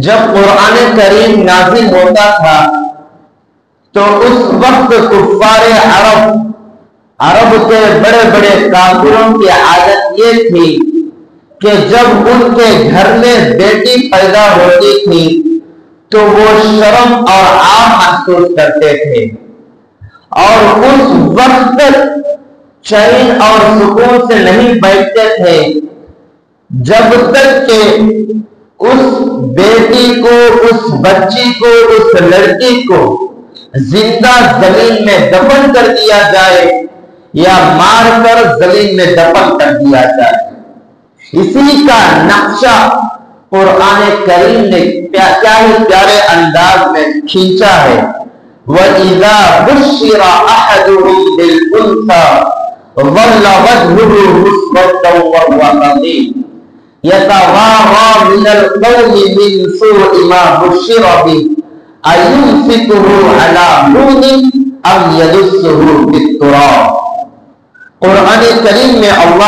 جب قرآن کریم نازل ہوتا تھا تو اس وقت کفار عرب کے بڑے بڑے کافروں کی عادت یہ تھی کہ جب ان کے گھر میں بیٹی پیدا ہوتی تھی تو وہ شرم اور عار محسوس کرتے تھے، اور اس وقت چین اور سکون سے نہیں بیٹھتے تھے جب تک کہ اس بیٹی کو، اس بچی کو، اس لڑکی کو زندہ زمین میں دفن کر دیا جائے یا مار کر زمین میں دفن کر دیا جائے۔ اسی کا نقشہ قرآن کریم نے کیا ہی پیارے انداز میں کھینچا ہے۔ وَإِذَا بُشِّرَ أَحَدُهُم بِالْأُنثَىٰ ظَلَّ وَجْهُهُ مُسْوَدًّا وَهُوَ كَظِيمٌ يَتَوَارَىٰ مِنَ الْقَوْمِ مِنْ سُوءِ مَا بُشِّرَ بِهِ أَيُمْسِكُهُ عَلَىٰ هُونٍ أَمْ يَدُسُّهُ فِي التُّرَابِ۔ قرآن کریم میں اللہ